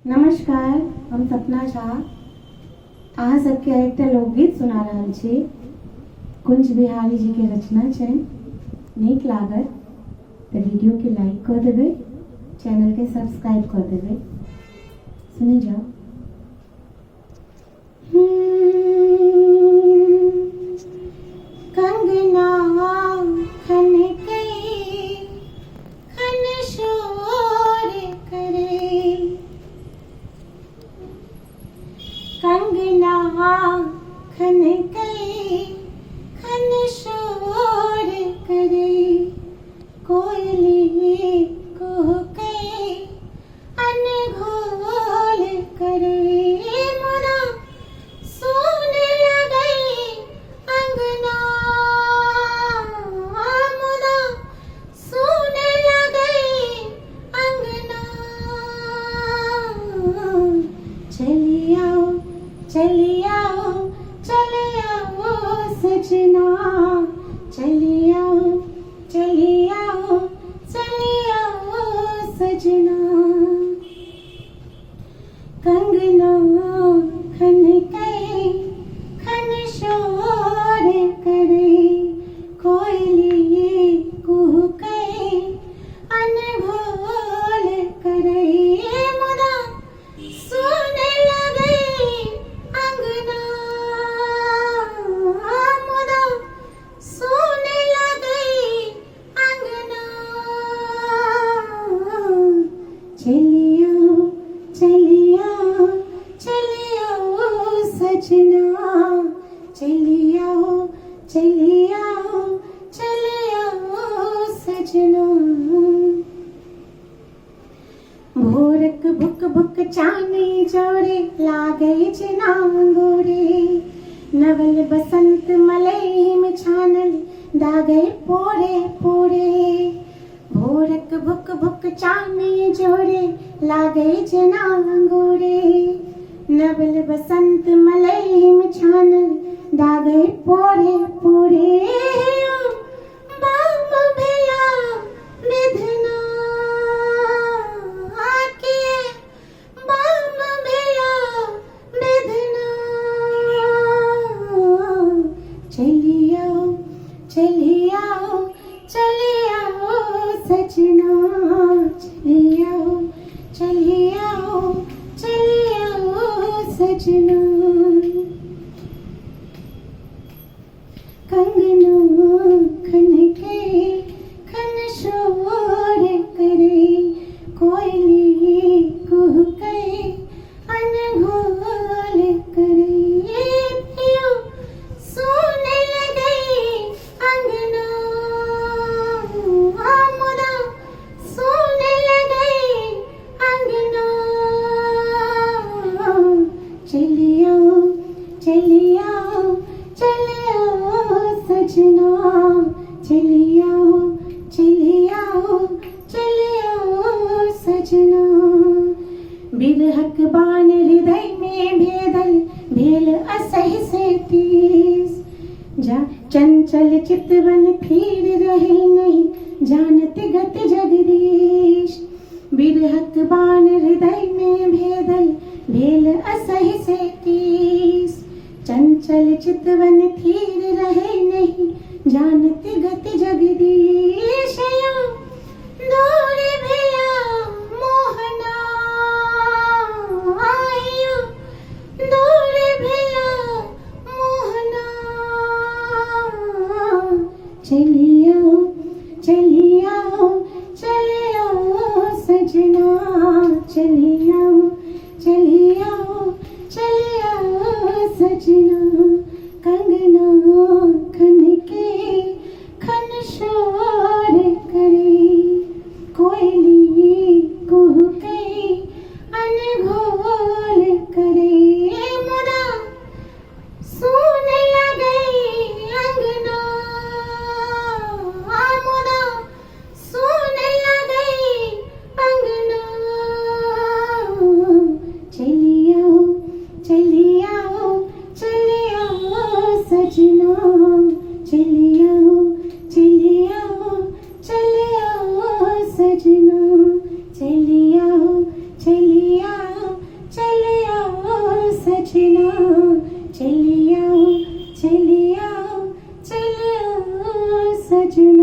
नमस्कार, हम सपना झा अहाँ सबके एकटा लोकगीत सुना रहल छी। कुंज बिहारी जी के रचना छै। नीक लागत तऽ वीडियो के लाइक कऽ देबै, चैनल के सब्सक्राइब कऽ देबै। सुनी जाओ। कंगना खनकै खन शोर करे, कंगना खनकै खन शोर करे, कोयली कुहकै अनघोल करे, मोरा सुन लगै अंगना, मोरा सुन लगै अंगना। चली आओ चली आओ चले आओ सजना, चली आओ चली आओ चले आओ सजना। कंगना खनकै खन शोर करे, कोयली कुहकै अनघोल करे, मोरा सुन लगै अंगना, मोरा सुन लगै अंगना। चली आओ चली आओ चले आओ सजना, चली आओ चली आओ चले आओ सजना। भोरक भुक भुक चानी जोरे लागै छै नांगोरे, नवल बसंत मलई में छानल दागै पोरे पोरे। भोरक भुक भुक चानी जोरे लागै छै नांगोरे, नवल बसंत मलई में छानल दागै पोरे पोरे। बाम भेला विधना आके, बाम भेला विधना। चली आओ चली आओ चले आओ सजना, चली आओ चली आओ चले आओ सजना। कंगना खनकै खन शोर करे, कोयली कुहकै अनघोल करे, पियो सुन लगै अंगना, मोरा सुन लगै अंगना। चली आओ चली आओ चले आओ सजना, चली आओ चली आओ चले आओ सजना। बिरहक बाण हृदय में भेदल भेल असहि से तीस, जा चंचल चितवन फिर रहे नहीं जानत गति जगदीश। बिरहक बाण हृदय में भेदल भेल असहि से तीस, चंचल चितवन फिर रहे नहीं जानत गति जगदीश। दूर भेला मोहना आयो, दूर भेला मोहना। चली आओ चली आओ चले आओ सजना, चली आओ चली आओ चले आओ सजना। कंगना खनकै खन शोर करे, कोयली कुहकै अनघोल करे, मोरा सुन लगै अंगना, मोरा सुन लगै अंगना। सजना चलिया चलिया चलिया सजना।